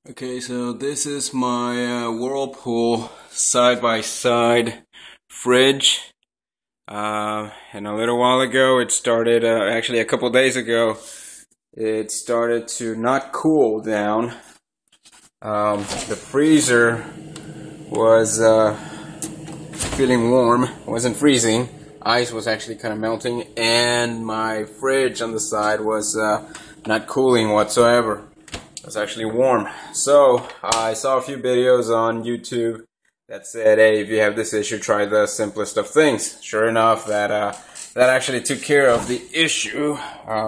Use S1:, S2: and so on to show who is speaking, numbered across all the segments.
S1: Okay, so this is my Whirlpool side-by-side fridge. And a little while ago, it started, actually a couple days ago, it started to not cool down. The freezer was feeling warm, it wasn't freezing. Ice was actually kind of melting, and my fridge on the side was not cooling whatsoever. It was actually warm. So I saw a few videos on YouTube that said, hey, if you have this issue, try the simplest of things. Sure enough, that actually took care of the issue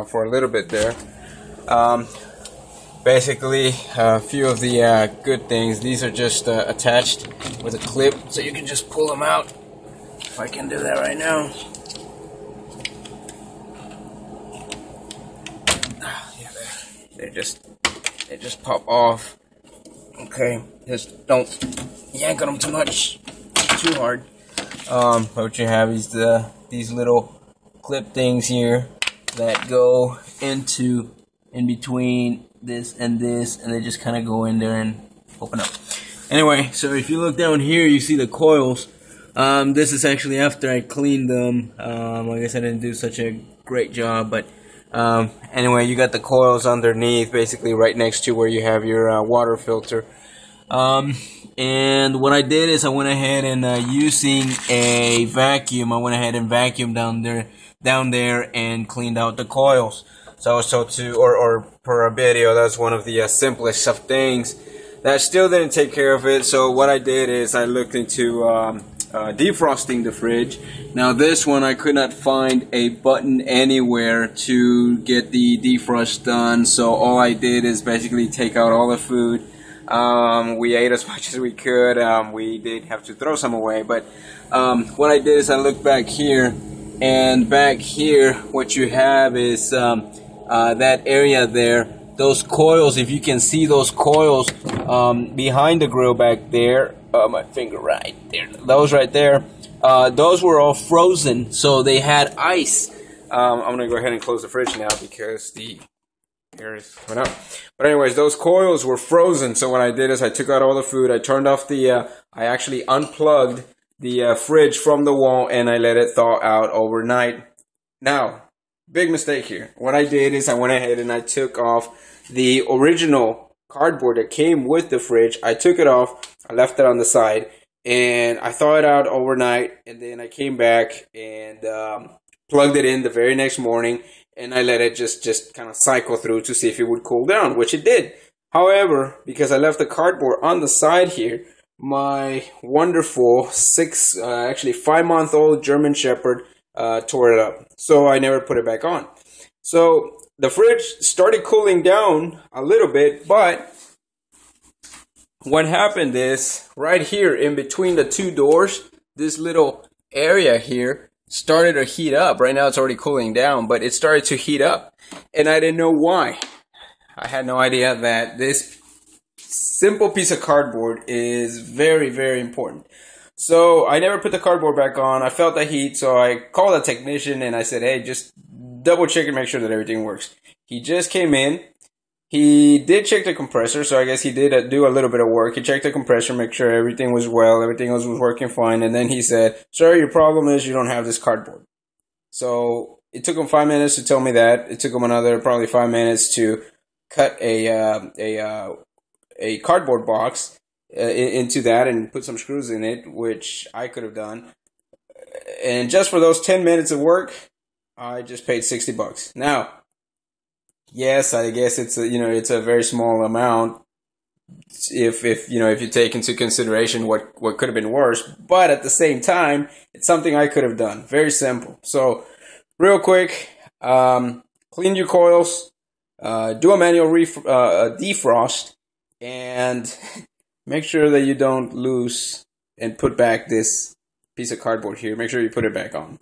S1: for a little bit there. Basically, a few of the good things. These are just attached with a clip, so you can just pull them out. If I can do that right now. Yeah, they just pop off. Okay, just don't yank on them too much, too hard. What you have is these little clip things here that go in between this, and they just kind of go in there and open up. Anyway, so if you look down here, you see the coils. This is actually after I cleaned them. I guess I didn't do such a great job, but anyway, you got the coils underneath, basically right next to where you have your water filter. And what I did is I went ahead and using a vacuum, I went ahead and vacuumed down there and cleaned out the coils. So per a video, that's one of the simplest of things. That still didn't take care of it. So what I did is I looked into defrosting the fridge. Now this one, I could not find a button anywhere to get the defrost done, so all I did is basically take out all the food. We ate as much as we could. We did have to throw some away, but what I did is I looked back here, and back here what you have is that area there. Those coils, if you can see those coils behind the grill back there, my finger right there, those right there, those were all frozen, so they had ice. I'm gonna go ahead and close the fridge now because the air is coming out. But anyways, those coils were frozen, so what I did is I took out all the food, I turned off the, I actually unplugged the fridge from the wall, and I let it thaw out overnight. Now, big mistake here. What I did is I went ahead and I took off the original cardboard that came with the fridge. I took it off, I left it on the side, and I thawed it out overnight, and then I came back and plugged it in the very next morning, and I let it just kind of cycle through to see if it would cool down, which it did. However, because I left the cardboard on the side here, my wonderful 5-month-old German Shepherd tore it up. So I never put it back on. So the fridge started cooling down a little bit, but what happened is right here in between the two doors, this little area here started to heat up. Right now it's already cooling down, but it started to heat up, and I didn't know why. I had no idea that this simple piece of cardboard is very, very important. So I never put the cardboard back on. I felt the heat, so I called a technician and I said, hey, just double check and make sure that everything works. He just came in. He did check the compressor, so I guess he did do a little bit of work. He checked the compressor, make sure everything was well, everything else was working fine, and then he said, sir, your problem is you don't have this cardboard. So it took him 5 minutes to tell me that. It took him another probably 5 minutes to cut a cardboard box into that and put some screws in it, which I could have done. And just for those 10 minutes of work, I just paid $60. Now, yes, I guess it's a very small amount if you take into consideration what could have been worse, but at the same time, it's something I could have done. Very simple. So, real quick, clean your coils, do a manual defrost, and make sure that you don't lose and put back this piece of cardboard here. Make sure you put it back on.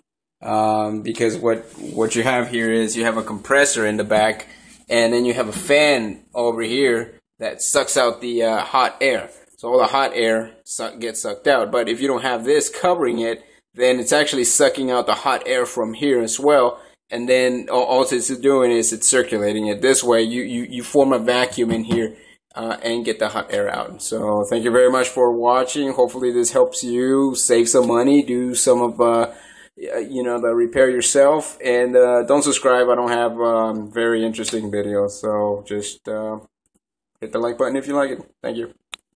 S1: Because what you have here is you have a compressor in the back, and then you have a fan over here that sucks out the hot air. So all the hot air gets sucked out. But if you don't have this covering it, then it's actually sucking out the hot air from here as well. And then all it's doing is it's circulating it this way. You form a vacuum in here and get the hot air out. So thank you very much for watching. Hopefully this helps you save some money, do some of the repair yourself, and don't subscribe. I don't have very interesting videos, so just hit the like button if you like it. Thank you.